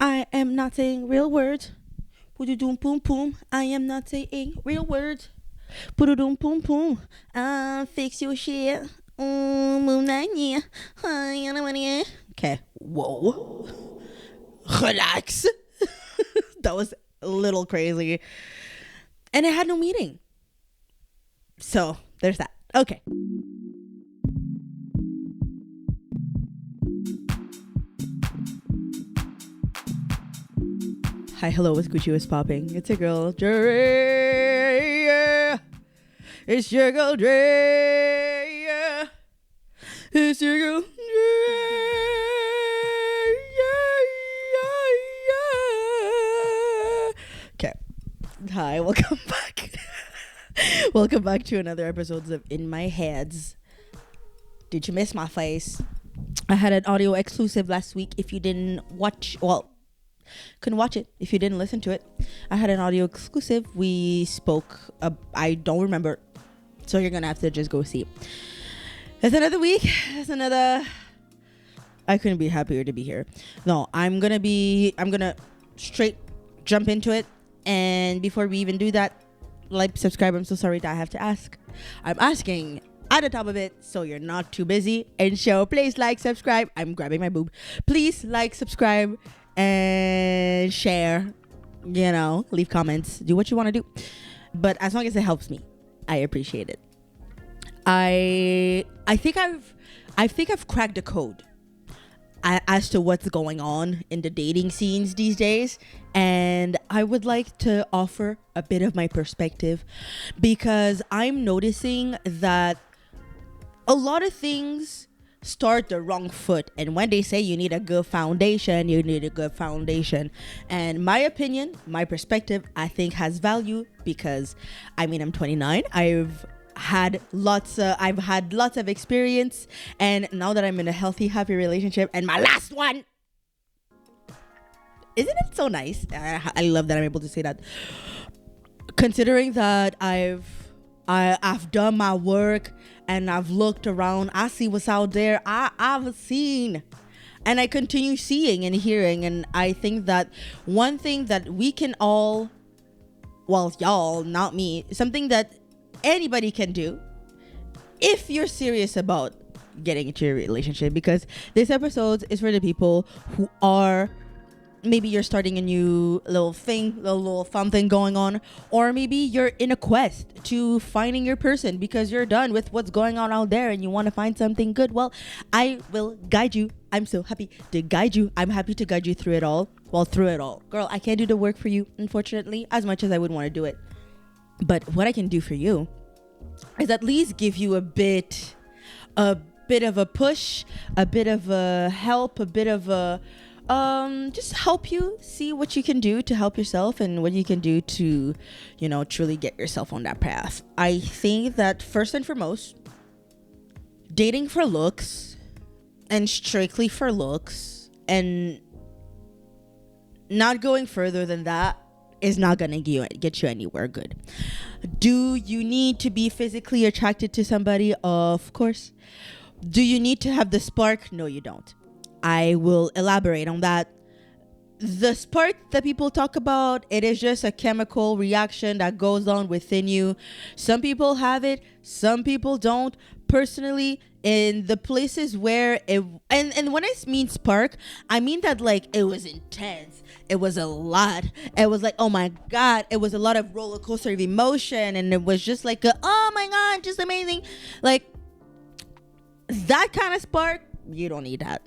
I am not saying real words. Poo-doo-doom poom poom. I am not saying real words. Poo-doo-doom poom poom. Fix your shit. Okay. Whoa. Relax. That was a little crazy. And I had no meeting. So there's that. Okay. Hi, hello, what's Gucci, what's popping? It's a girl, Dréa. It's your girl, Dréa. It's your girl, Dréa. Okay. Hi, welcome back. Welcome back to another episode of In My Heads. Did you miss my face? I had an audio exclusive last week. If you didn't watch, couldn't watch it if you didn't listen to it. I had an audio exclusive. We spoke, I don't remember, so you're gonna have to just go see. It's another week. I couldn't be happier to be here. No, I'm gonna straight jump into it. And before we even do that, like, subscribe. I'm so sorry that I have to ask. I'm asking at the top of it, so you're not too busy. And so please like, subscribe. I'm grabbing my boob. Please like, subscribe, and share, leave comments, do what you want to do, but as long as it helps me, I appreciate it. I think I've cracked the code as to what's going on in the dating scenes these days, and I would like to offer a bit of my perspective, because I'm noticing that a lot of things start the wrong foot. And when they say you need a good foundation, you need a good foundation. And my opinion, my perspective, I think has value, because I'm 29. I've had lots of experience, and now that I'm in a healthy, happy relationship, and my last one, isn't it so nice? I love that I'm able to say that, considering that I've done my work and I've looked around. I see what's out there. I've seen, and I continue seeing and hearing. And I think that one thing that we can all, well, y'all, not me, something that anybody can do if you're serious about getting into a relationship, because this episode is for the people who are, maybe you're starting a new little something going on, or maybe you're in a quest to finding your person because you're done with what's going on out there and you want to find something good. Well, I will guide you. I'm so happy to guide you. I'm happy to guide you through it all. Girl, I can't do the work for you, unfortunately, as much as I would want to do it. But what I can do for you is at least give you a bit of a push, a bit of a help, a bit of a just help you see what you can do to help yourself and what you can do to, truly get yourself on that path. I think that first and foremost, dating for looks and strictly for looks and not going further than that is not gonna get you anywhere good. Do you need to be physically attracted to somebody? Of course. Do you need to have the spark? No, you don't. I will elaborate on that. The spark that people talk about, it is just a chemical reaction that goes on within you. Some people have it, some people don't. Personally, in the places where it, and when I mean spark, I mean that like it was intense. It was a lot. It was like, oh my God, it was a lot of roller coaster of emotion, and it was just like, oh my God, just amazing. Like that kind of spark, you don't need that.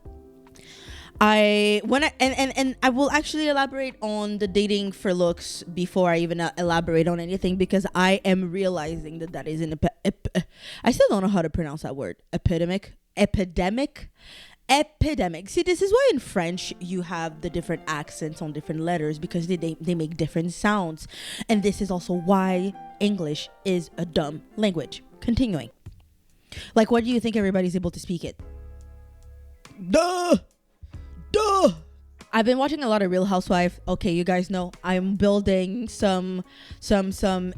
I will actually elaborate on the dating for looks before I even elaborate on anything, because I am realizing that is an I still don't know how to pronounce that word. Epidemic. See, this is why in French you have the different accents on different letters, because they make different sounds, and this is also why English is a dumb language. Continuing, like, why do you think everybody's able to speak it? Duh. I've been watching a lot of Real Housewives. Okay, you guys know I'm building some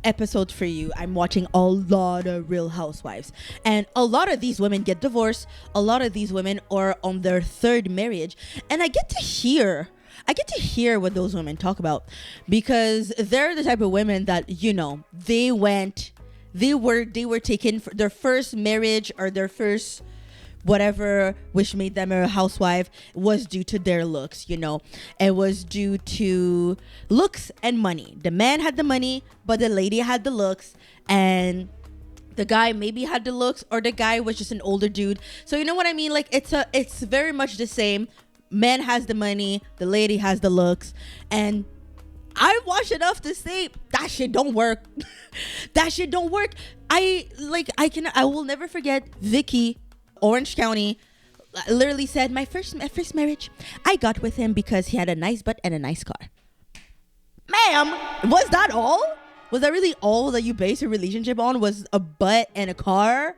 episodes for you. I'm watching a lot of Real Housewives, and a lot of these women get divorced. A lot of these women are on their third marriage, and I get to hear I get to hear what those women talk about, because they're the type of women that, you know, they were taken for their first marriage or their first whatever which made them a housewife was due to their looks. You know, it was due to looks and money. The man had the money, but the lady had the looks, and the guy maybe had the looks, or the guy was just an older dude. So you know what I mean? Like, it's very much the same. Man has the money, the lady has the looks, and I watched enough to say that shit don't work. That shit don't work. I will never forget Vicky, Orange County, literally said, my first marriage, I got with him because he had a nice butt and a nice car. Ma'am, was that all? Was that really all that you based your relationship on, was a butt and a car?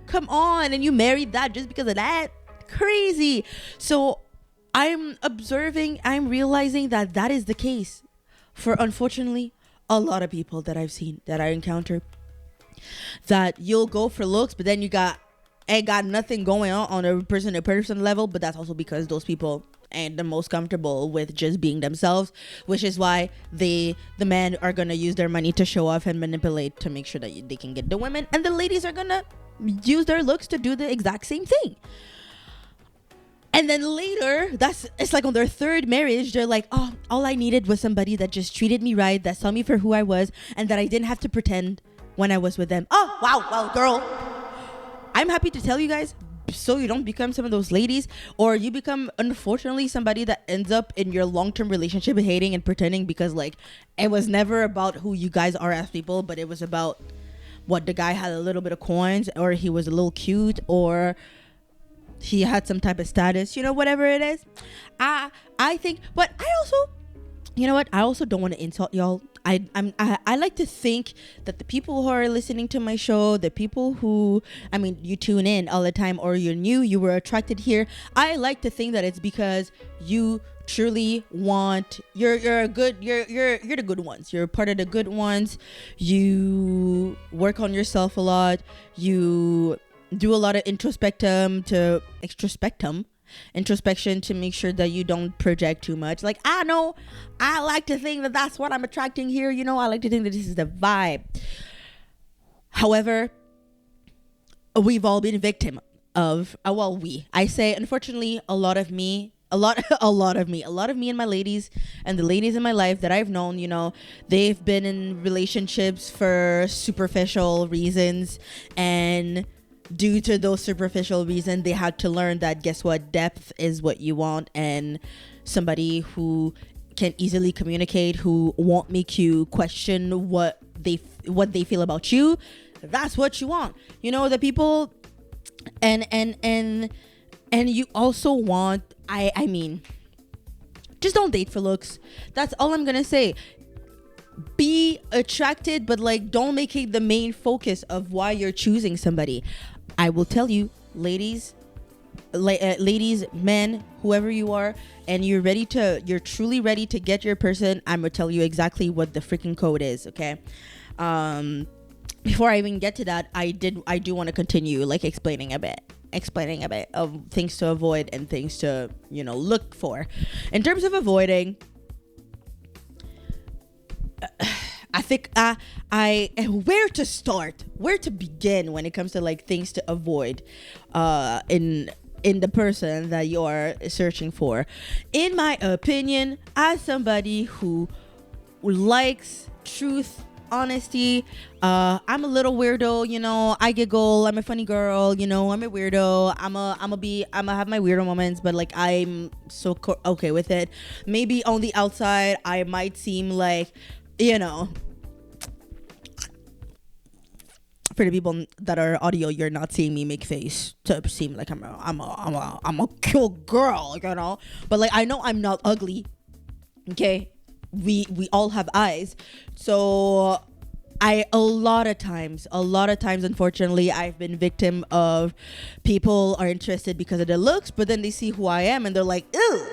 Come on, and you married that just because of that? Crazy. So I'm realizing that is the case for, unfortunately, a lot of people that I've seen, that I encounter. That you'll go for looks, but then you ain't got nothing going on a person to person level. But that's also because those people ain't the most comfortable with just being themselves, which is why the men are gonna use their money to show off and manipulate to make sure that they can get the women, and the ladies are gonna use their looks to do the exact same thing. And then later, it's like on their third marriage, they're like, oh, all I needed was somebody that just treated me right, that saw me for who I was, and that I didn't have to pretend when I was with them. Oh, wow, well, girl, I'm happy to tell you guys, so you don't become some of those ladies, or you become, unfortunately, somebody that ends up in your long-term relationship hating and pretending, because, like, it was never about who you guys are as people, but it was about what the guy had a little bit of coins, or he was a little cute, or he had some type of status, you know, whatever it is. I think, but I also, you know what, I also don't want to insult y'all. I like to think that the people who are listening to my show, the people who, I mean, you tune in all the time, or you're new, you were attracted here, I like to think that it's because you truly want, you're the good ones, you're part of the good ones, you work on yourself a lot, you do a lot of introspection to make sure that you don't project too much. Like, I know, I like to think that that's what I'm attracting here, you know, I like to think that this is the vibe. However, we've all been victim of, I say, unfortunately, a lot of me and my ladies, and the ladies in my life that I've known, you know, they've been in relationships for superficial reasons, and due to those superficial reasons, they had to learn that, guess what, depth is what you want, and somebody who can easily communicate, who won't make you question what they feel about you, that's what you want. You know, the people, and you also want, I mean, just don't date for looks. That's all I'm gonna say. Be attracted, but like, don't make it the main focus of why you're choosing somebody. I will tell you, ladies, men, whoever you are, and you're truly ready to get your person, I'm gonna tell you exactly what the freaking code is, okay? Before I even get to that, I do want to continue, like, explaining a bit of things to avoid and things to, you know, look for. In terms of avoiding, I think where to begin when it comes to, like, things to avoid in the person that you're searching for. In my opinion, as somebody who likes truth, honesty, I'm a little weirdo, you know, I giggle, I'm a funny girl, you know, I'm a weirdo, I'm a have my weirdo moments, but, like, I'm so okay with it. Maybe on the outside I might seem like, you know, for the people that are audio, you're not seeing me make face to seem like I'm a cool girl, you know, but, like, I know I'm not ugly, okay? We all have eyes. So a lot of times, unfortunately, I've been victim of people are interested because of their looks, but then they see who I am and they're like, ew,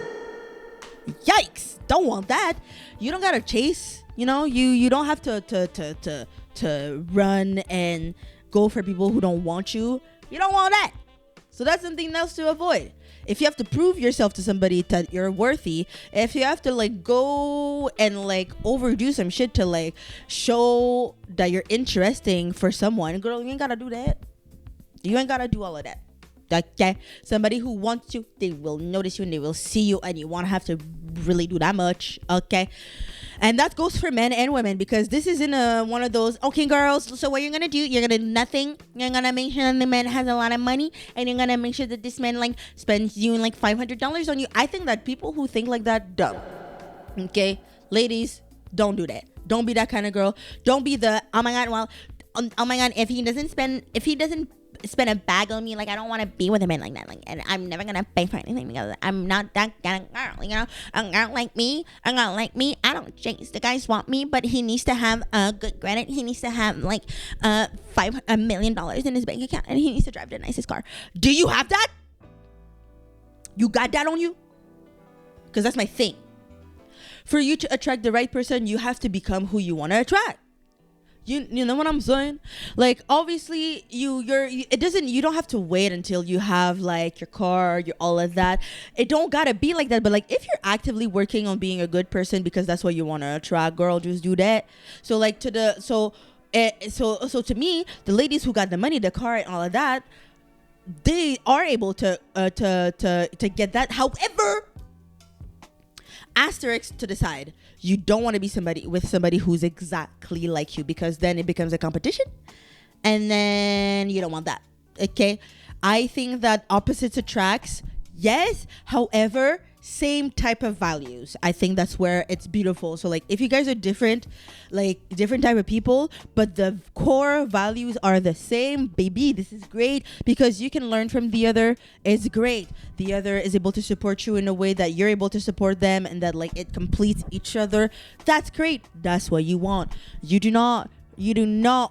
yikes, don't want that. You don't gotta chase, you know, you don't have to run and go for people who don't want you. You don't want that. So that's something else to avoid. if you have to prove yourself to somebody that you're worthy, if you have to like go and like overdo some shit to like show that you're interesting for someone, girl, you ain't gotta do that. You ain't gotta do all of that. Okay, somebody who wants you, they will notice you and they will see you, and you won't have to really do that much. Okay, and that goes for men and women, because this isn't one of those, okay girls, so what you're gonna do, you're gonna do nothing, you're gonna make sure that the man has a lot of money, and you're gonna make sure that this man like spends you like $500 on you. I think that people who think like that, dumb. Okay, ladies, don't do that. Don't be that kind of girl. Don't be the, oh my god, well, oh my god, if he doesn't spend a bag on me, like I don't want to be with a man like that, like, and I'm never gonna pay for anything because I'm not that kind of girl, you know. A girl like me, I don't chase. The guys want me, but he needs to have a good credit. He needs to have like $1 million in his bank account, and he needs to drive the nicest car. Do you have that? You got that on you? Because that's my thing. For you to attract the right person, you have to become who you want to attract. You know what I'm saying? Like, obviously you don't have to wait until you have like your car, your all of that. It don't gotta be like that. But like, if you're actively working on being a good person because that's what you want to attract, girl, just do that. So like to me, the ladies who got the money, the car, and all of that, they are able to get that. However, asterisk to the side, you don't want to be somebody who's exactly like you, because then it becomes a competition, and then you don't want that. Okay, I think that opposites attracts, yes, however, same type of values. I think that's where it's beautiful. So like, if you guys are different, like different type of people, but the core values are the same, baby, this is great, because you can learn from the other. It's great. The other is able to support you in a way that you're able to support them, and that like it completes each other. That's great. That's what you want. You do not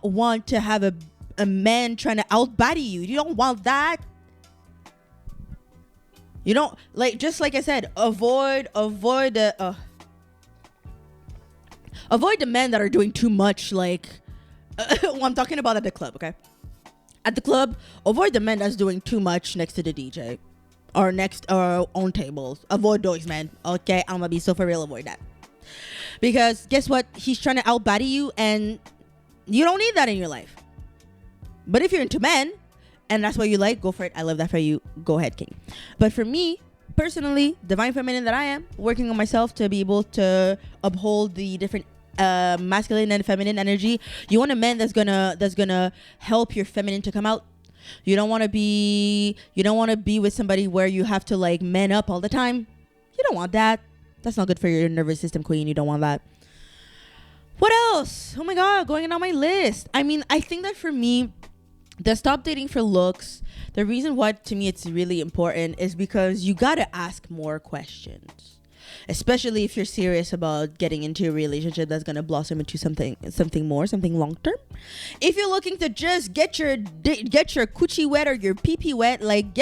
want to have a man trying to outbody you. You don't want that. You don't, like, just like I said, avoid the men that are doing too much. Like, well, I'm talking about at the club, okay? At the club, avoid the men that's doing too much next to the DJ or next on tables. Avoid those men, okay? I'm gonna be so for real. Avoid that, because guess what? He's trying to outbody you, and you don't need that in your life. But if you're into men, and that's what you like, go for it. I love that for you. Go ahead, king. But for me, personally, divine feminine that I am, working on myself to be able to uphold the different masculine and feminine energy. You want a man that's gonna help your feminine to come out. You don't want to be with somebody where you have to like man up all the time. You don't want that. That's not good for your nervous system, queen. You don't want that. What else? Oh my god, going on my list. I mean, I think that for me, the stop dating for looks, the reason why to me it's really important is because you gotta ask more questions, especially if you're serious about getting into a relationship that's gonna blossom into something more, something long term. If you're looking to just get your coochie wet or your pee-pee wet, like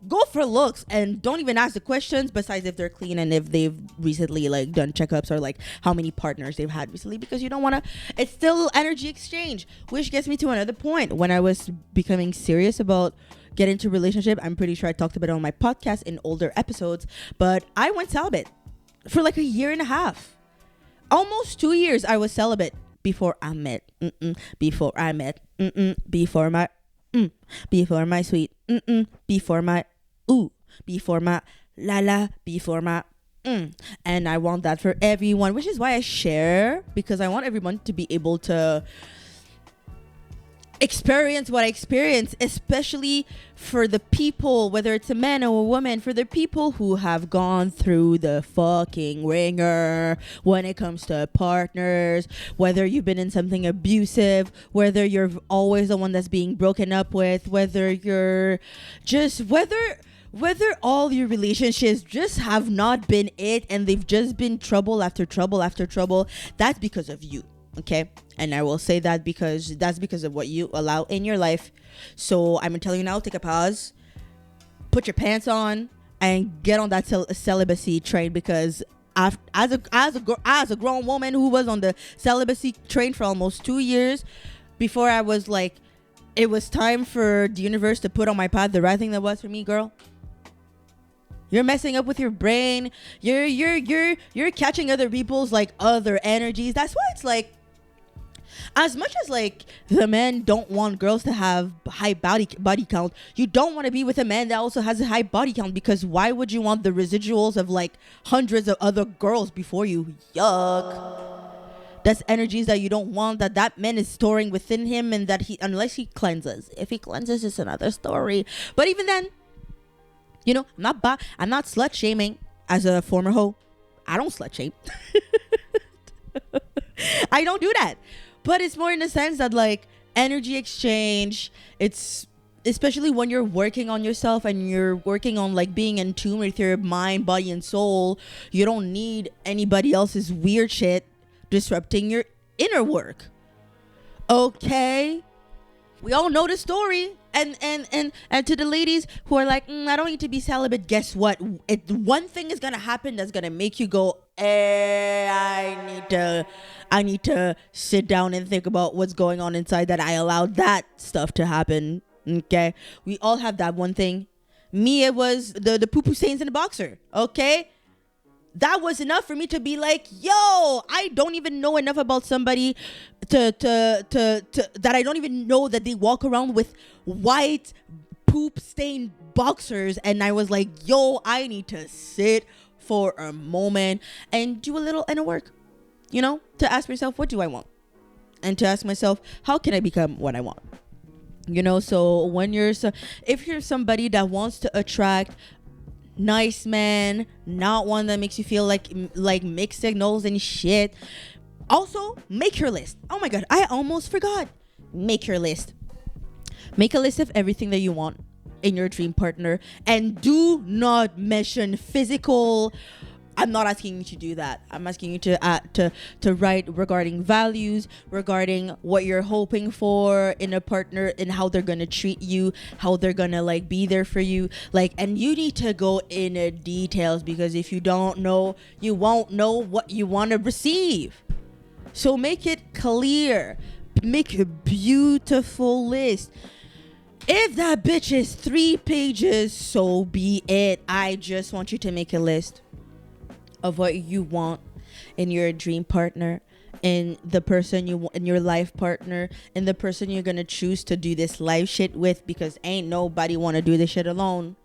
go for looks and don't even ask the questions besides if they're clean and if they've recently like done checkups or like how many partners they've had recently, because you don't want to, it's still energy exchange, which gets me to another point. When I was becoming serious about getting into a relationship, I'm pretty sure I talked about it on my podcast in older episodes, but I went celibate for like a year and a half, almost 2 years. I was celibate before I met before my sweet before my ooh, before my la la, before my and I want that for everyone, which is why I share, because I want everyone to be able to experience what I experience, especially for the people, whether it's a man or a woman, for the people who have gone through the fucking ringer when it comes to partners, whether you've been in something abusive, whether you're always the one that's being broken up with, whether you're just, whether all your relationships just have not been it and they've just been trouble after trouble after trouble. That's because of you. Okay, and I will say that because that's because of what you allow in your life. So I'm gonna tell you now, take a pause, put your pants on, and get on that celibacy train. Because as a grown woman who was on the celibacy train for almost 2 years, before I was like, it was time for the universe to put on my path the right thing that was for me, girl. You're messing up with your brain. You're catching other people's like other energies. That's why it's like, as much as like the men don't want girls to have high body count, you don't want to be with a man that also has a high body count, because why would you want the residuals of like hundreds of other girls before you? Yuck. That's energies that you don't want, that man is storing within him, and that unless he cleanses. If he cleanses, it's another story. But even then, you know, I'm not slut shaming. As a former hoe, I don't slut shame. I don't do that. But it's more in the sense that like energy exchange, it's especially when you're working on yourself and you're working on like being in tune with your mind, body, and soul. You don't need anybody else's weird shit disrupting your inner work. Okay, we all know the story. And to the ladies who are like, I don't need to be celibate, guess what? One thing is gonna happen that's gonna make you go, I need to sit down and think about what's going on inside, that I allowed that stuff to happen. Okay, we all have that one thing. Me, it was the poo-poo stains in the boxer. Okay, that was enough for me to be like, yo, I don't even know enough about somebody to that I don't even know that they walk around with white poop stained boxers. And I was like, yo, I need to sit for a moment and do a little inner work, you know, to ask myself, what do I want? And to ask myself, how can I become what I want? You know, so when if you're somebody that wants to attract nice man, not one that makes you feel like mixed signals and shit, also make your list. Oh my god, I almost forgot. Make your list. Make a list of everything that you want in your dream partner, and do not mention physical. I'm not asking you to do that. I'm asking you to write regarding values, regarding what you're hoping for in a partner, and how they're gonna treat you, how they're gonna like be there for you, like. And you need to go into details, because if you don't know, you won't know what you want to receive. So make it clear. Make a beautiful list. If that bitch is 3 pages, so be it. I just want you to make a list of what you want in your dream partner, in the person you want, in your life partner, in the person you're gonna choose to do this life shit with, because ain't nobody want to do this shit alone.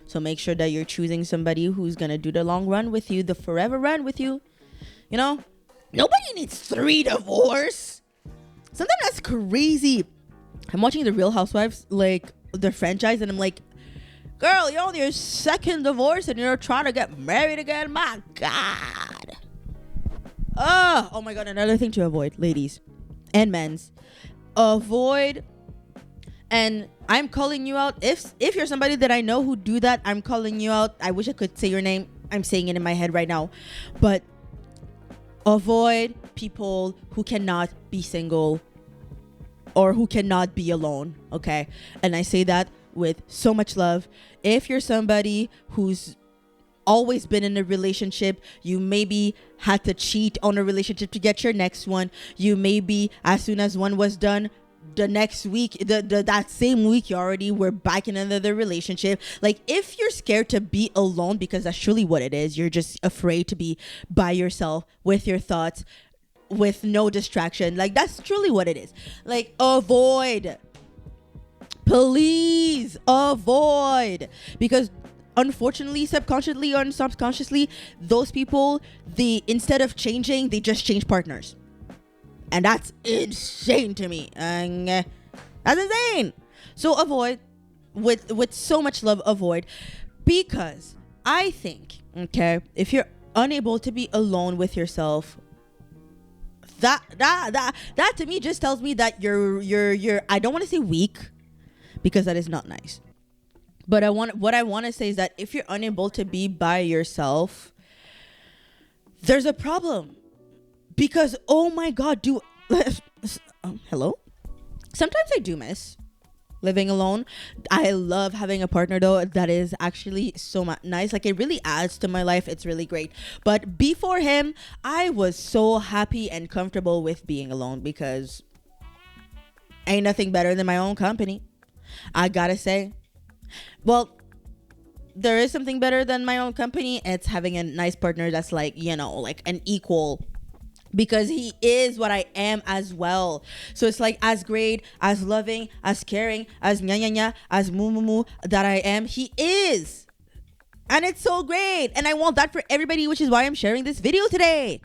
So make sure that you're choosing somebody who's gonna do the long run with you, the forever run with you. You know, nobody needs 3 divorces. Sometimes that's crazy. I'm watching the Real Housewives, like the franchise, and I'm like, girl, you're on your 2nd divorce and you're trying to get married again? My God. Oh my God. Another thing to avoid, ladies and men's. Avoid, and I'm calling you out. If you're somebody that I know who do that, I'm calling you out. I wish I could say your name. I'm saying it in my head right now. But avoid people who cannot be single or who cannot be alone. Okay. And I say that with so much love. If you're somebody who's always been in a relationship, you maybe had to cheat on a relationship to get your next one. You maybe, as soon as one was done, the next week, that same week, you already were back in another relationship. Like, if you're scared to be alone, because that's truly what it is, you're just afraid to be by yourself with your thoughts, with no distraction. Like, that's truly what it is. Like, avoid. Please avoid. Because unfortunately, subconsciously or subconsciously, those people, instead of changing, they just change partners. And that's insane to me. That's insane. So avoid, with so much love, avoid. Because I think, okay, if you're unable to be alone with yourself, that to me just tells me that you're I don't want to say weak, because that is not nice. But what I want to say is that if you're unable to be by yourself, there's a problem. Because, oh my God, hello? Sometimes I do miss living alone. I love having a partner, though. That is actually so nice. Like, it really adds to my life. It's really great. But before him, I was so happy and comfortable with being alone, because ain't nothing better than my own company, I gotta say. Well, there is something better than my own company. It's having a nice partner that's like, like an equal, because he is what I am as well. So it's like, as great, as loving, as caring, as nya nya nya, as moo moo moo that I am, he is. And it's so great. And I want that for everybody, which is why I'm sharing this video today.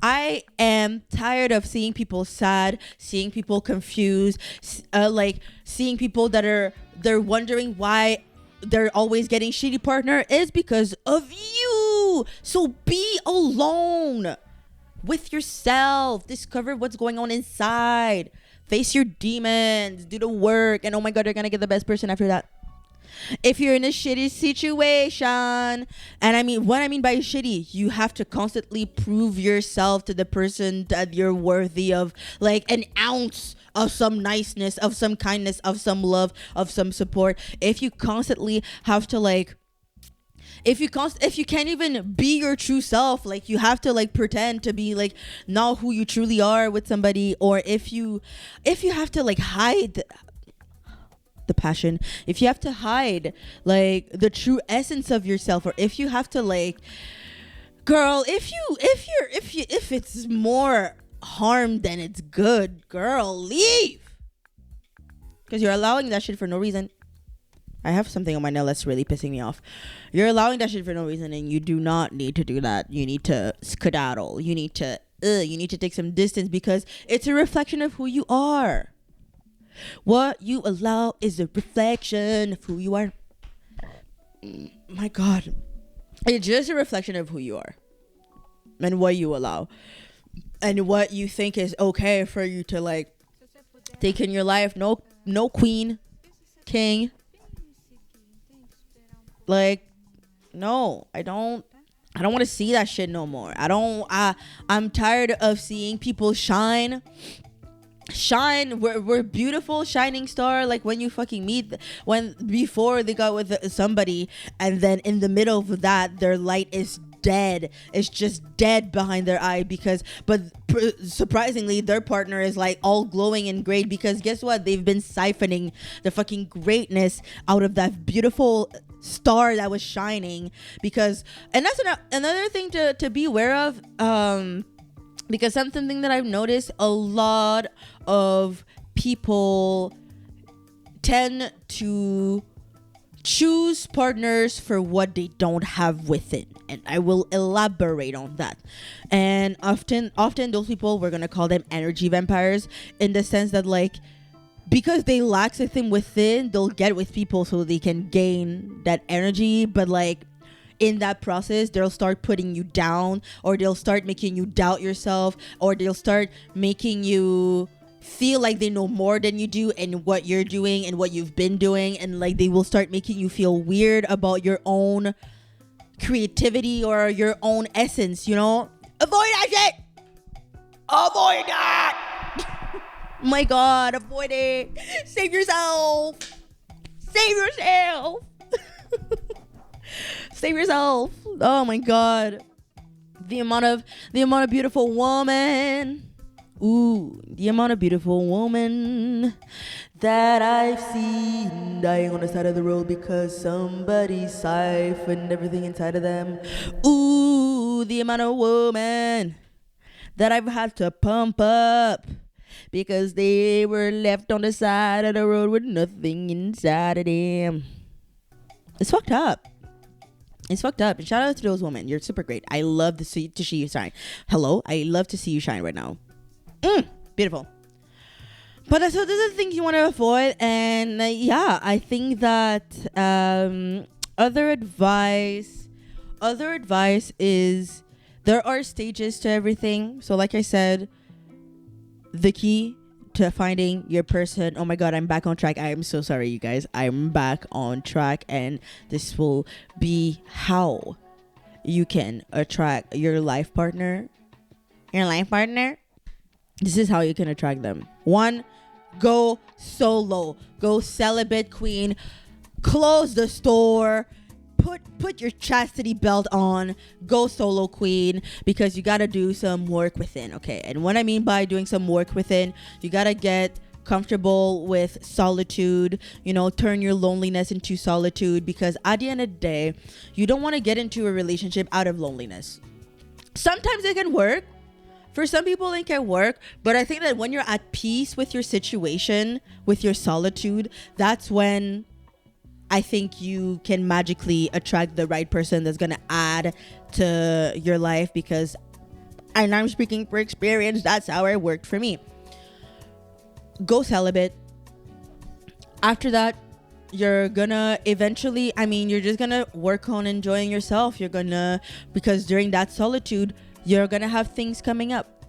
I am tired of seeing people sad, seeing people confused, like seeing people they're wondering why they're always getting shitty partner. Is because of you. So be alone with yourself. Discover what's going on inside. Face your demons. Do the work. And oh my God, you're gonna get the best person after that. If you're in a shitty situation, and what I mean by shitty, you have to constantly prove yourself to the person that you're worthy of like an ounce of some niceness, of some kindness, of some love, of some support. If you constantly have to like, if you can't even be your true self, like you have to like pretend to be like not who you truly are with somebody, or if you have to like hide the passion, if you have to hide like the true essence of yourself, or if you have to like, girl, if it's more harm than it's good, girl, leave, because you're allowing that shit for no reason. I have something on my nail that's really pissing me off. You're allowing that shit for no reason, and you do not need to do that. You need to skedaddle. You need to take some distance, because it's a reflection of who you are. What you allow is a reflection of who you are. My God. It's just a reflection of who you are and what you allow and what you think is okay for you to like take in your life. No queen, king. Like, no, I don't want to see that shit no more. I'm tired of seeing people shine. We're beautiful shining star, like when you fucking meet, when before they got with somebody, and then in the middle of that their light is dead. It's just dead behind their eye, but surprisingly their partner is like all glowing and great, because guess what, they've been siphoning the fucking greatness out of that beautiful star that was shining. Because, and that's another thing to be aware of, because something that I've noticed, a lot of people tend to choose partners for what they don't have within, and I will elaborate on that. And often those people, we're gonna call them energy vampires, in the sense that like, because they lack something within, they'll get with people so they can gain that energy, but like in that process they'll start putting you down, or they'll start making you doubt yourself, or they'll start making you feel like they know more than you do and what you're doing and what you've been doing, and like they will start making you feel weird about your own creativity or your own essence, Avoid that shit. Avoid that. My God, avoid it. Save yourself. Save yourself. Oh my God. The amount of beautiful woman. Ooh, the amount of beautiful woman that I've seen dying on the side of the road because somebody siphoned everything inside of them. Ooh, the amount of woman that I've had to pump up because they were left on the side of the road with nothing inside of them. It's fucked up. And shout out to those women. You're super great. I love to see you shine. Hello, I love to see you shine right now. Beautiful. But so these are the things you want to avoid. And I think that other advice is, there are stages to everything. So like I said, the key to finding your person. Oh my God, I'm back on track. I am so sorry, you guys. I'm back on track, and this will be how you can attract your life partner. This is how you can attract them. 1, go solo. Go celibate queen. Close the store. Put your chastity belt on. Go solo queen, because you gotta do some work within. Okay, and what I mean by doing some work within, you gotta get comfortable with solitude, turn your loneliness into solitude, because at the end of the day, you don't want to get into a relationship out of loneliness. Sometimes it can work. For some people it can work, but I think that when you're at peace with your situation, with your solitude, that's when I think you can magically attract the right person that's going to add to your life, because, and I'm speaking for experience, that's how it worked for me. Go celibate. After that, you're gonna eventually, you're just gonna work on enjoying yourself. Because during that solitude, you're gonna have things coming up,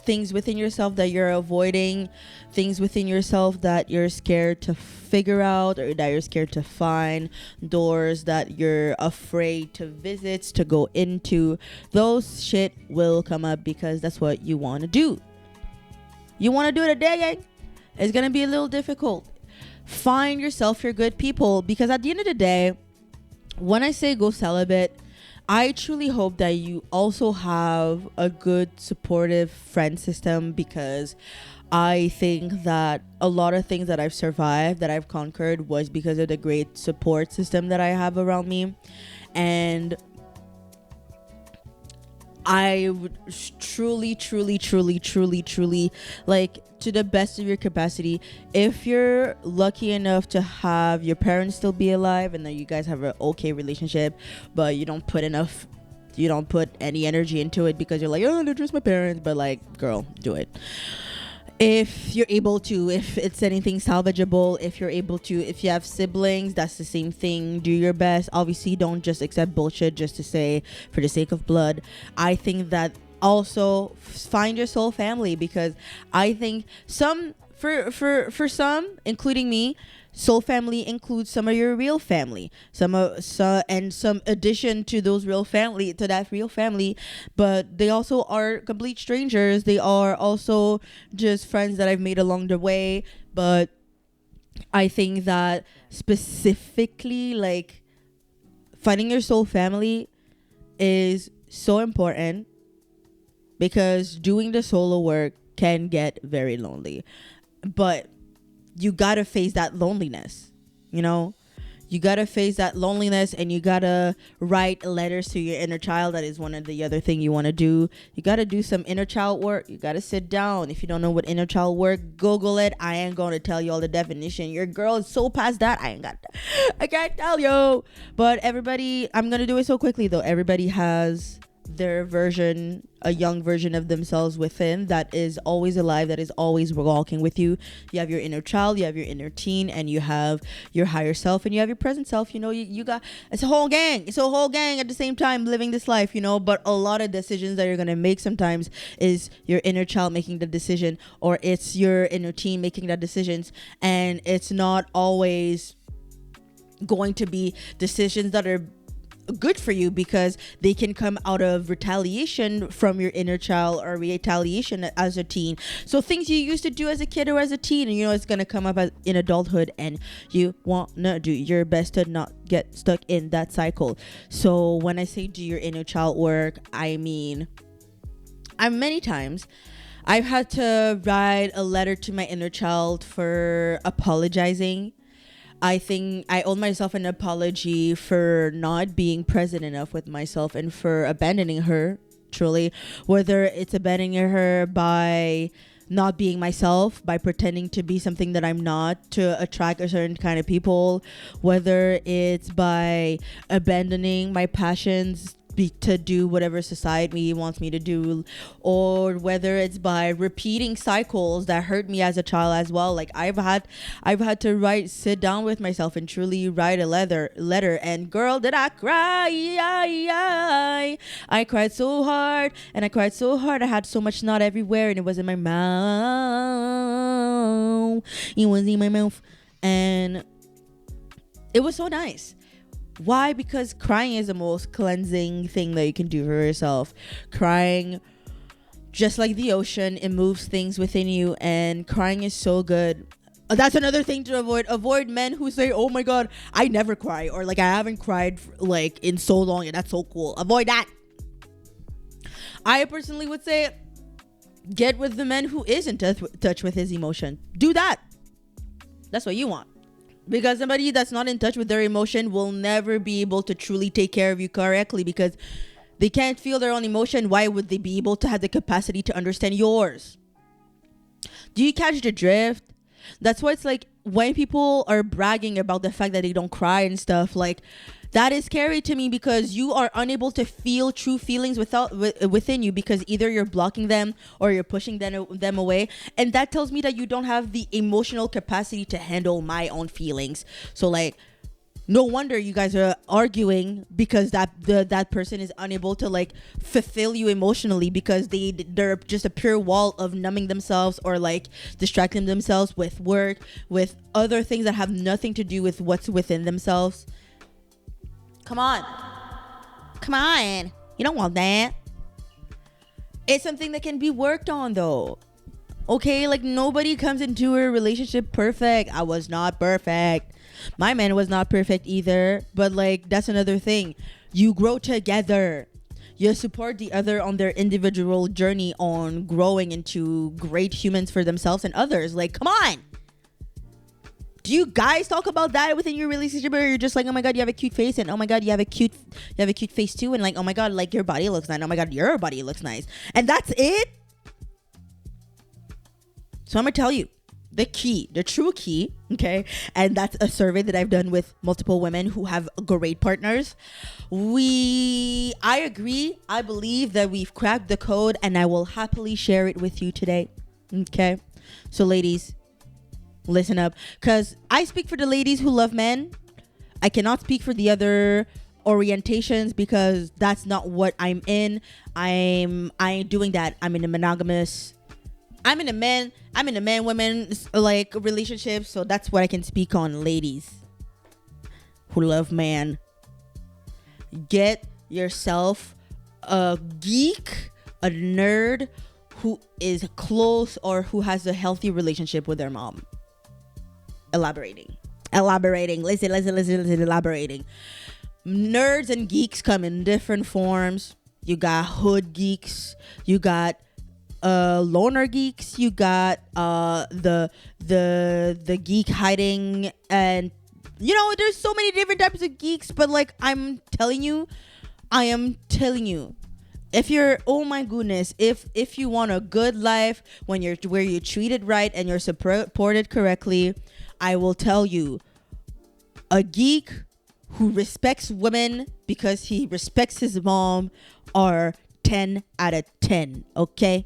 things within yourself that you're avoiding, things within yourself that you're scared to figure out, or that you're scared to find, doors that you're afraid to visit, to go into. Those shit will come up, because that's what you want to do. You want to do it a day, gang? It's gonna be a little difficult. Find yourself your good people, because at the end of the day, when I say go celibate, I truly hope that you also have a good supportive friend system, because I think that a lot of things that I've survived, that I've conquered, was because of the great support system that I have around me. And I would truly, like, to the best of your capacity, if you're lucky enough to have your parents still be alive and that you guys have an okay relationship, but you don't put any energy into it because you're like, oh, they're just my parents, but like, girl, do it. If you're able to, if it's anything salvageable, if you have siblings, that's the same thing. Do your best. Obviously, don't just accept bullshit just to say for the sake of blood. I think that also find your soul family, because I think for some, including me, soul family includes some of your real family, some addition to that real family, but they also are complete strangers. They are also just friends that I've made along the way. But I think that specifically, like, finding your soul family is so important, because doing the solo work can get very lonely. But you gotta face that loneliness, you gotta face that loneliness, and you gotta write letters to your inner child. That is one of the other thing you want to do. You gotta do some inner child work. You gotta sit down. If you don't know what inner child work, Google it. I ain't gonna tell you all the definition. Your girl is so past that. I can't tell you. But everybody, I'm gonna do it so quickly though. Everybody has their version, a young version of themselves within, that is always alive, that is always walking with you. You have your inner child, you have your inner teen, and you have your higher self, and you have your present self. You got, it's a whole gang at the same time living this life, but a lot of decisions that you're gonna make sometimes is your inner child making the decision, or it's your inner teen making the decisions, and it's not always going to be decisions that are good for you, because they can come out of retaliation from your inner child, or retaliation as a teen. So things you used to do as a kid or as a teen, and it's going to come up in adulthood, and you want to do your best to not get stuck in that cycle. So when I say do your inner child work, I mean, many times I've had to write a letter to my inner child for apologizing. I think I owe myself an apology for not being present enough with myself, and for abandoning her, truly. Whether it's abandoning her by not being myself, by pretending to be something that I'm not to attract a certain kind of people, whether it's by abandoning my passions to do whatever society wants me to do, or whether it's by repeating cycles that hurt me as a child as well. Like I've had to sit down with myself and truly write a letter, and girl, did I cry. I cried so hard, and I cried so hard, I had so much snot everywhere, and it was in my mouth. It was in my mouth, and it was so nice. Why? Because crying is the most cleansing thing that you can do for yourself. Crying, just like the ocean, it moves things within you, and crying is so good. That's another thing to avoid men who say, oh my god, I never cry, or like I haven't cried like in so long, and that's so cool. Avoid that. I personally would say Get with the man who is in touch with his emotion. Do that. That's what you want. Because somebody that's not in touch with their emotion will never be able to truly take care of you correctly, because they can't feel their own emotion. Why would they be able to have the capacity to understand yours? Do you catch the drift? That's why it's like when people are bragging about the fact that they don't cry and stuff, like that is scary to me, because you are unable to feel true feelings within you, because either you're blocking them or you're pushing them away. And that tells me that you don't have the emotional capacity to handle my own feelings. So like, no wonder you guys are arguing, because that person is unable to like fulfill you emotionally, because they're just a pure wall of numbing themselves or like distracting themselves with work, with other things that have nothing to do with what's within themselves. Come on. You don't want that. It's something that can be worked on though. Okay, like nobody comes into a relationship perfect. I was not perfect. My man was not perfect either. But like, that's another thing. You grow together. You support the other on their individual journey on growing into great humans for themselves and others. Like, come on. Do you guys talk about that within your relationship, or you're just like, oh my god, you have a cute face, and oh my god, you have a cute face too, and like, oh my god, like your body looks nice, oh my god, your body looks nice, and that's it? So I'm gonna tell you the true key, okay? And that's a survey that I've done with multiple women who have great partners. I agree. I believe that we've cracked the code, and I will happily share it with you today. Okay? So ladies, listen up, because I speak for the ladies who love men. I cannot speak for the other orientations, because that's not what I'm in. I ain't doing that. I'm in a man women like relationship, so that's what I can speak on. Ladies who love man, get yourself a geek, a nerd who is close or who has a healthy relationship with their mom. Elaborating. Listen, elaborating. Nerds and geeks come in different forms. You got hood geeks, you got loner geeks, you got the geek hiding, and you know, there's so many different types of geeks. But like, I am telling you, if you're, oh my goodness, if you want a good life where you're treated right and you're supported correctly, I will tell you, a geek who respects women because he respects his mom are 10 out of 10, okay?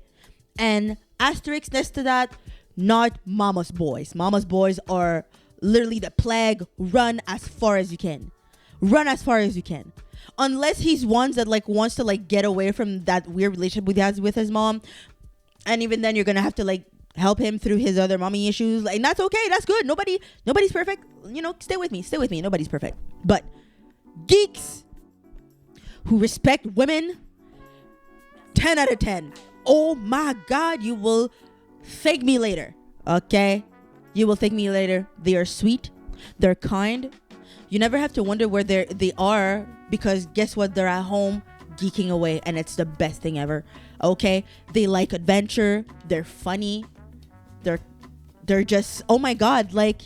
And asterisk next to that, not mama's boys. Mama's boys are literally the plague. Run as far as you can. Unless he's ones that like wants to like get away from that weird relationship he has with his mom. And even then, you're going to have to like help him through his other mommy issues. Like, that's okay. That's good. Nobody's perfect. You know, stay with me. Nobody's perfect. But geeks who respect women, 10 out of 10. Oh my God, you will thank me later. Okay? You will thank me later. They are sweet. They're kind. You never have to wonder where they are, because guess what? They're at home geeking away, and it's the best thing ever. Okay? They like adventure. They're funny. They're just, oh my God, like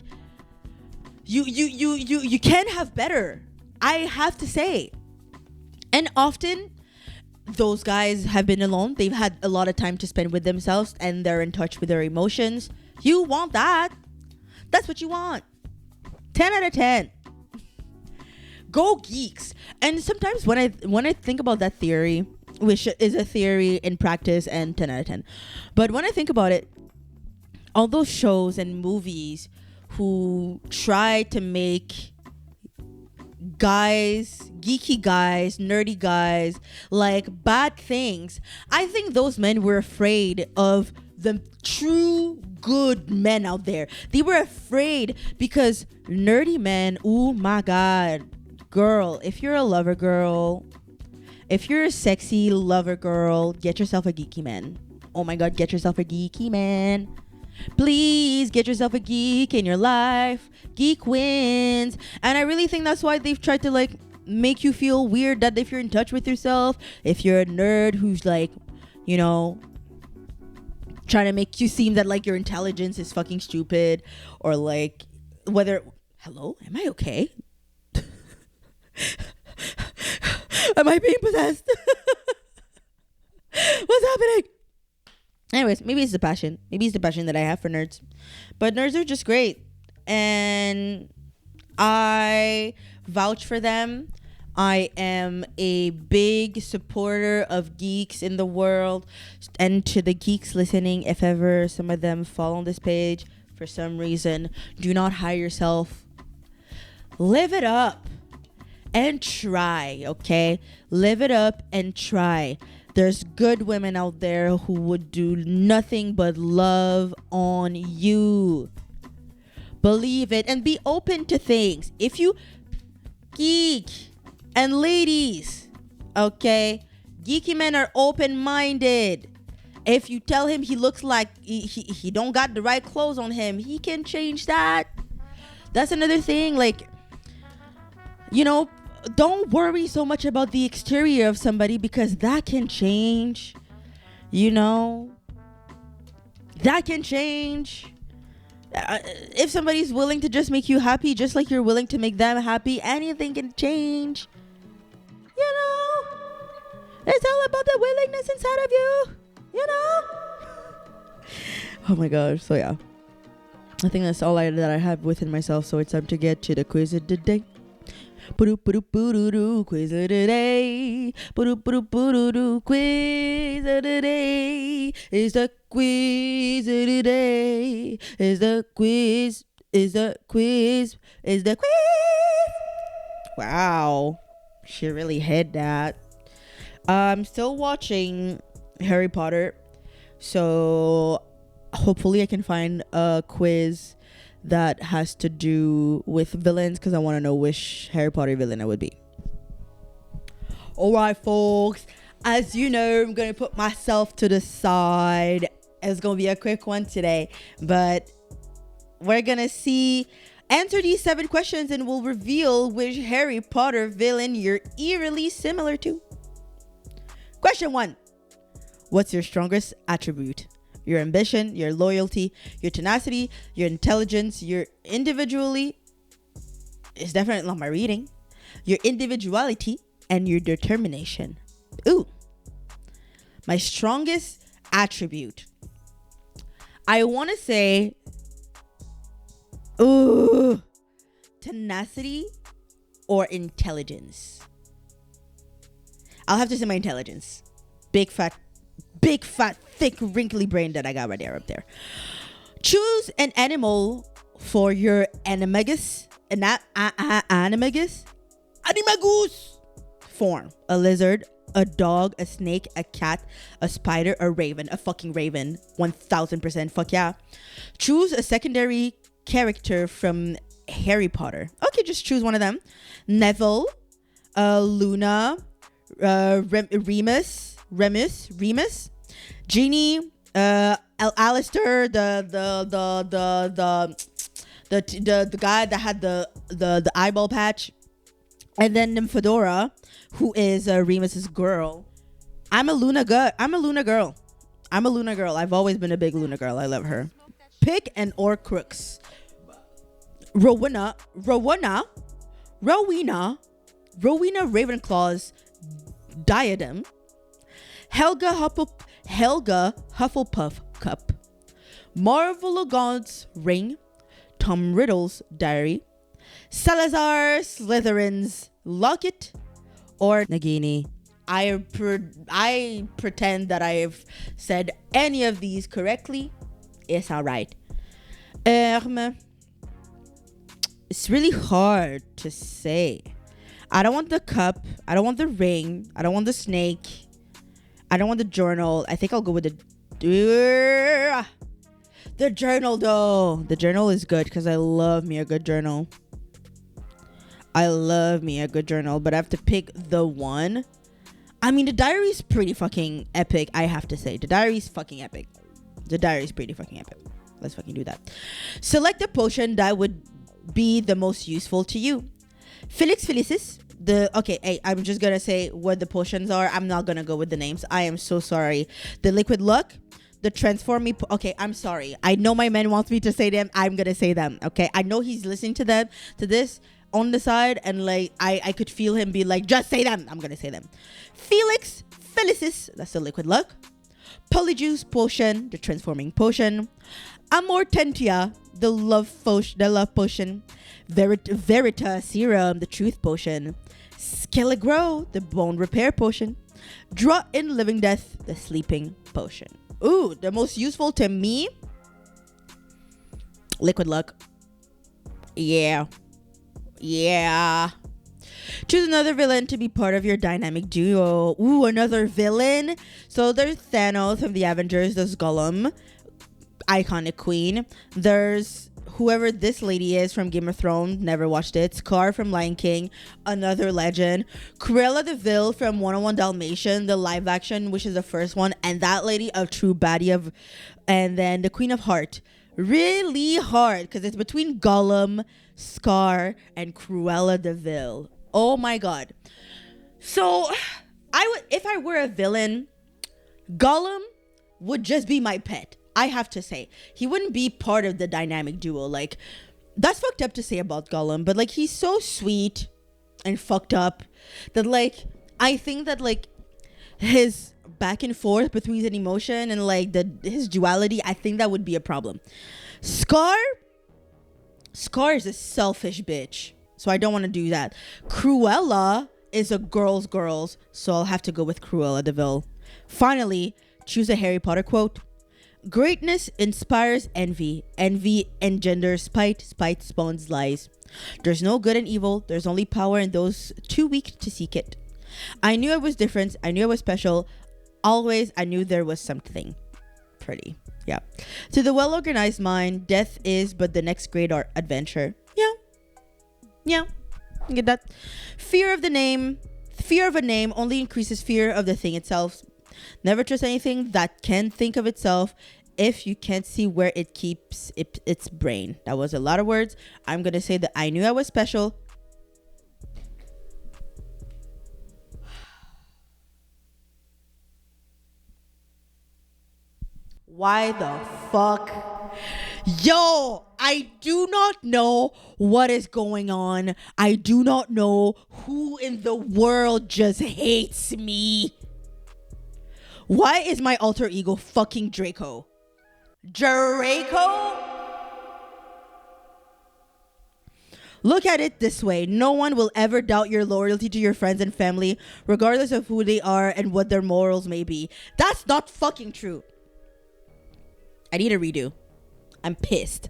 you can't have better. I have to say. And often those guys have been alone. They've had a lot of time to spend with themselves, and they're in touch with their emotions. You want that. That's what you want. 10 out of 10. Go geeks. And sometimes when I think about that theory, which is a theory in practice and 10 out of 10, but when I think about it, all those shows and movies who try to make guys, geeky guys, nerdy guys, like bad things, I think those men were afraid of the true good men out there. They were afraid because nerdy men, oh my God, girl, if you're a lover girl, if you're a sexy lover girl, get yourself a geeky man. Oh my God, get yourself a geeky man. Please get yourself a geek in your life. Geek wins. And I really think that's why they've tried to like make you feel weird, that if you're in touch with yourself, if you're a nerd who's like, you know, trying to make you seem that like your intelligence is fucking stupid, or like whether, hello, am I okay? Am I being possessed? What's happening? Anyways, maybe it's the passion. Maybe it's the passion that I have for nerds. But nerds are just great. And I vouch for them. I am a big supporter of geeks in the world. And to the geeks listening, if ever some of them fall on this page for some reason, do not hire yourself. Live it up and try, okay? Live it up and try. There's good women out there who would do nothing but love on you. Believe it and be open to things. If you geek and ladies, okay, geeky men are open-minded. If you tell him he looks like he don't got the right clothes on him, he can change that. That's another thing. Like, you know, don't worry so much about the exterior of somebody, because that can change. You know, that can change. If somebody's willing to just make you happy, just like you're willing to make them happy, anything can change. You know, it's all about the willingness inside of you. You know. Oh my gosh. So yeah, I think that's all that I have within myself. So it's time to get to the quiz of the day. Quiz of the day. Quiz of the day. Is the quiz of the day. Is the quiz. Is the quiz. Is the quiz. Wow. She really hit that. I'm still watching Harry Potter. So hopefully I can find a quiz that has to do with villains, because I want to know which Harry Potter villain I would be. Alright folks, as you know, I'm going to put myself to the side. It's going to be a quick one today, but we're going to answer these 7 questions and we'll reveal which Harry Potter villain you're eerily similar to. Question 1. What's your strongest attribute? Your ambition, your loyalty, your tenacity, your intelligence, your individuality. It's definitely not my reading. Your individuality and your determination. Ooh. My strongest attribute. I want to say, tenacity or intelligence. I'll have to say my intelligence. Big fat, thick, wrinkly brain that I got right there up there. Choose an animal for your animagus form. A lizard, a dog, a snake, a cat, a spider, a raven. A fucking raven. 1000%. Fuck yeah. Choose a secondary character from Harry Potter. Okay, just choose one of them. Neville, Luna, Remus, Genie, Alistair, the guy that had the eyeball patch, and then Nymphadora, who is Remus's girl. I'm a Luna girl. I've always been a big Luna girl. I love her. Pick an Horcrux. Rowena Ravenclaw's diadem. Helga Hufflepuff cup. Marvel Gaunt's ring. Tom Riddle's diary. Salazar Slytherin's locket. Or Nagini. I pretend that I've said any of these correctly. It's alright. It's really hard to say. I don't want the cup. I don't want the ring. I don't want the snake. I don't want the journal. I think I'll go with the journal though. The journal is good because I love me a good journal. But I have to pick the one. I mean, the diary is pretty fucking epic, I have to say. The diary is fucking epic. Let's fucking do that. Select a potion that would be the most useful to you. Felix Felicis. I'm just gonna say what the potions are. I'm not gonna go with the names. I am so sorry. The liquid luck, the transforming. Okay, I'm sorry. I know my man wants me to say them. I'm gonna say them. Okay, I know he's listening to them to this on the side, and like I could feel him be like, just say them. I'm gonna say them. Felix Felicis, that's the liquid luck. Polyjuice potion, the transforming potion. Amortentia, the love potion. Verita serum, the truth potion. Skelegro, the bone repair potion. Draw in living death, the sleeping potion. Ooh, the most useful to me, liquid luck. Yeah. Choose another villain to be part of your dynamic duo. Ooh, another villain. So there's Thanos from the Avengers. There's Gollum, iconic queen. There's whoever this lady is from Game of Thrones, never watched it. Scar from Lion King, another legend. Cruella de Vil from 101 Dalmatian, the live action, which is the first one, and that lady, a true baddie of. And then the Queen of Heart, really hard because it's between Gollum, Scar, and Cruella de Vil. Oh my god. So if I were a villain, Gollum would just be my pet. I have to say, he wouldn't be part of the dynamic duo. Like, that's fucked up to say about Gollum, but like, he's so sweet and fucked up that like, I think that like his back and forth between his emotion and like his duality, I think that would be a problem. Scar is a selfish bitch, so I don't want to do that. Cruella is a girl's, so I'll have to go with Cruella de Vil. Finally, choose a Harry Potter quote. Greatness inspires envy. Envy engenders spite. Spite spawns lies. There's no good and evil. There's only power in those too weak to seek it. I knew I was different. I knew I was special. Always, I knew there was something. Pretty. Yeah. To the well-organized mind, death is but the next great art adventure. Yeah. Get that? Fear of a name only increases fear of the thing itself. Never trust anything that can think of itself if you can't see where it keeps its brain. That was a lot of words. I'm going to say that I knew I was special. Why the fuck? Yo, I do not know what is going on. I do not know who in the world just hates me. Why is my alter ego fucking Draco? Look at it this way. No one will ever doubt your loyalty to your friends and family, regardless of who they are and what their morals may be. That's not fucking true. I need a redo. I'm pissed.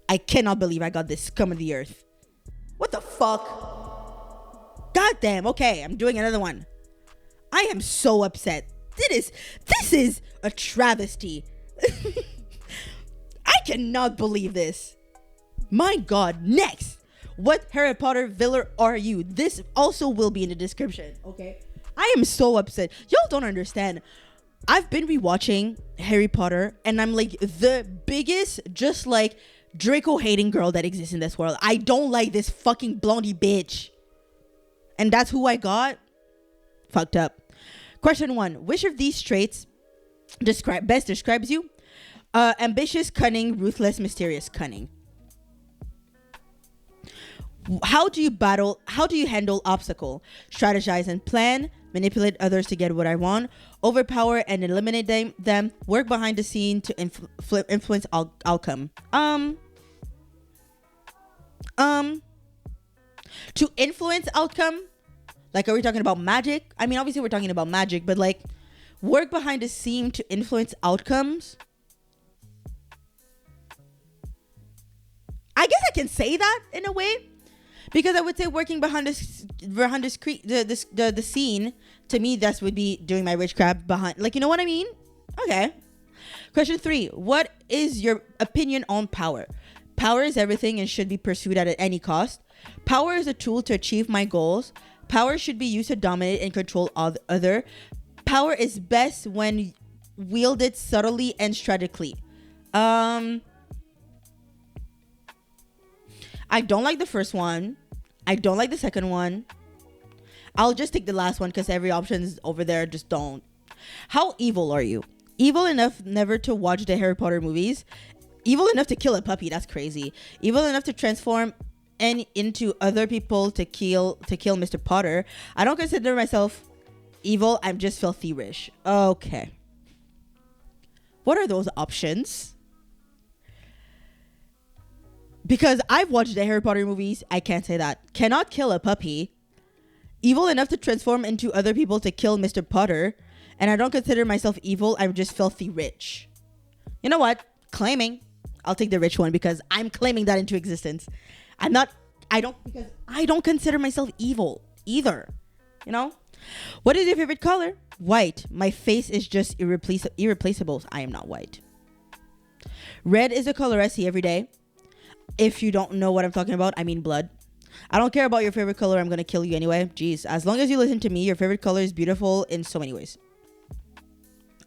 I cannot believe I got this scum of the earth. What the fuck? God damn. Okay, I'm doing another one. I am so upset. This is a travesty. I cannot believe this. My god. Next. What Harry Potter villain are you? This also will be in the description. Okay. I am so upset. Y'all don't understand. I've been rewatching Harry Potter and I'm like the biggest just like Draco hating girl that exists in this world. I don't like this fucking blondie bitch. And that's who I got. Fucked up. Question 1. Which of these traits best describes you? Ambitious, cunning, ruthless, mysterious, cunning. How do you handle obstacle? Strategize and plan. Manipulate others to get what I want. Overpower and eliminate them. Work behind the scene to influence outcome. To influence outcome? Like, are we talking about magic? I mean, obviously we're talking about magic, but like, work behind the scene to influence outcomes? I guess I can say that in a way, because I would say working behind the scene, to me, that would be doing my witchcraft behind, like, you know what I mean? Okay. Question 3. What is your opinion on power? Power is everything and should be pursued at any cost. Power is a tool to achieve my goals. Power should be used to dominate and control other. Power is best when wielded subtly and strategically. I don't like the first one. I don't like the second one. I'll just take the last one because every option is over there. Just don't. How evil are you? Evil enough never to watch the Harry Potter movies. Evil enough to kill a puppy. That's crazy. Evil enough to transform and into other people to kill Mr. Potter. I don't consider myself evil. I'm just filthy rich. Okay. What are those options? Because I've watched the Harry Potter movies, I can't say that. Cannot kill a puppy. Evil enough to transform into other people to kill Mr. Potter. And I don't consider myself evil. I'm just filthy rich. You know what? Claiming. I'll take the rich one because I'm claiming that into existence. I don't consider myself evil either. You know? What is your favorite color? White. My face is just irreplaceable. I am not white. Red is a color I see every day. If you don't know what I'm talking about, I mean blood. I don't care about your favorite color. I'm going to kill you anyway. Jeez. As long as you listen to me, your favorite color is beautiful in so many ways.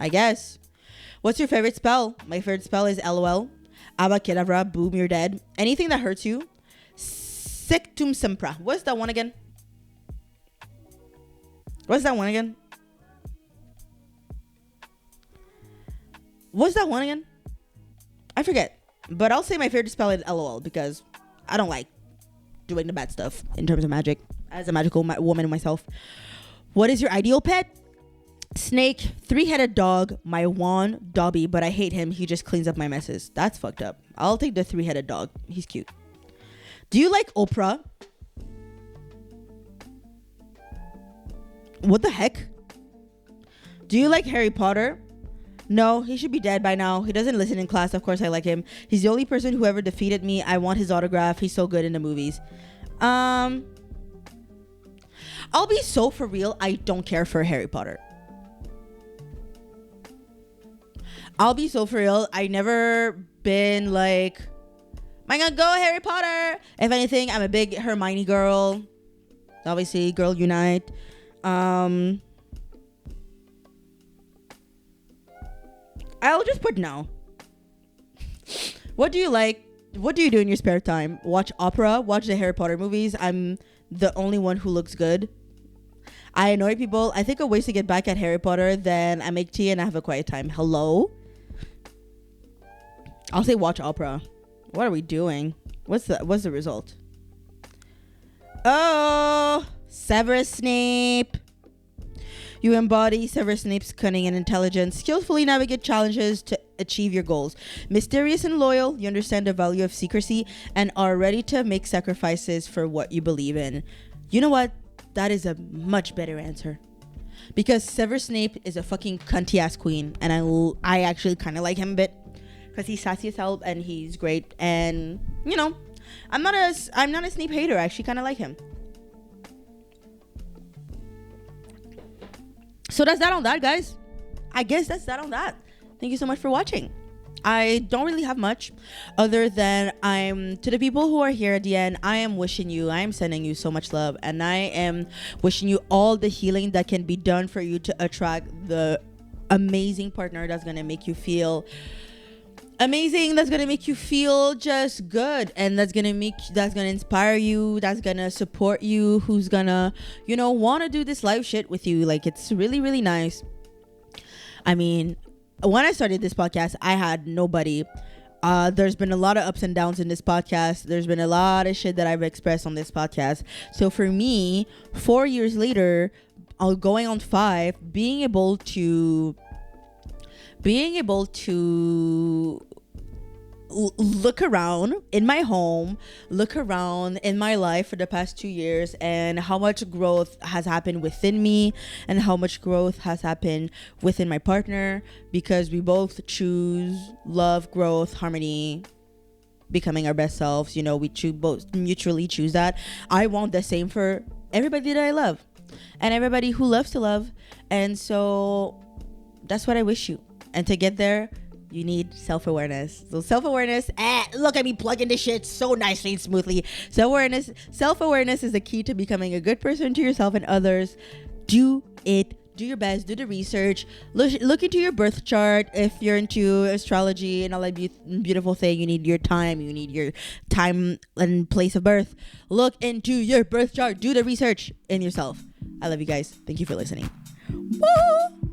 I guess. What's your favorite spell? My favorite spell is LOL. Abacadabra. Boom, you're dead. Anything that hurts you. Sectum Sempra. What's that one again? What's that one again? I forget. But I'll say my favorite spell is LOL because I don't like doing the bad stuff in terms of magic as a magical woman myself. What is your ideal pet? Snake, 3-headed dog, my wand, Dobby, but I hate him. He just cleans up my messes. That's fucked up. I'll take the 3-headed dog. He's cute. Do you like Oprah? What the heck? Do you like Harry Potter? No, he should be dead by now. He doesn't listen in class. Of course I like him. He's the only person who ever defeated me. I want his autograph. He's so good in the movies. I'll be so for real. I don't care for Harry Potter. I'll be so for real. I never been like, am I gonna go Harry Potter? If anything, I'm a big Hermione girl. Obviously, girl unite. I'll just put no. What do you like? What do you do in your spare time? Watch opera? Watch the Harry Potter movies? I'm the only one who looks good. I annoy people. I think of ways to get back at Harry Potter. Then I make tea and I have a quiet time. Hello? I'll say watch opera. What are we doing? What's the result? Oh, Severus Snape. You embody Severus Snape's cunning and intelligence, skillfully navigate challenges to achieve your goals. Mysterious and loyal, you understand the value of secrecy and are ready to make sacrifices for what you believe in. You know what? That is a much better answer. Because Severus Snape is a fucking cunty ass queen, and I actually kind of like him a bit because he's sassy as hell and he's great. And you know, I'm not a Snape hater. I actually kind of like him. So that's that on that, guys. I guess that's that on that. Thank you so much for watching. I don't really have much other than to the people who are here at the end, I am sending you so much love, and I am wishing you all the healing that can be done for you to attract the amazing partner that's going to make you feel amazing, that's going to make you feel just good, and that's going to inspire you, that's going to support you, who's going to, want to do this live shit with you. Like, it's really, really nice. I mean, when I started this podcast, I had nobody. There's been a lot of ups and downs in this podcast. There's been a lot of shit that I've expressed on this podcast. So for me, 4 years later, going on 5, being able to look around in my home, look around in my life for the past 2 years, and how much growth has happened within me and how much growth has happened within my partner, because we both choose love, growth, harmony, becoming our best selves. We both mutually choose that. I want the same for everybody that I love and everybody who loves to love, and so that's what I wish you. And to get there, you need self-awareness. So self-awareness, look at me plugging this shit so nicely and smoothly. Self-awareness is the key to becoming a good person to yourself and others. Do it. Do your best. Do the research. Look into your birth chart. If you're into astrology and all that beautiful thing, you need your time. You need your time and place of birth. Look into your birth chart. Do the research in yourself. I love you guys. Thank you for listening. Woo!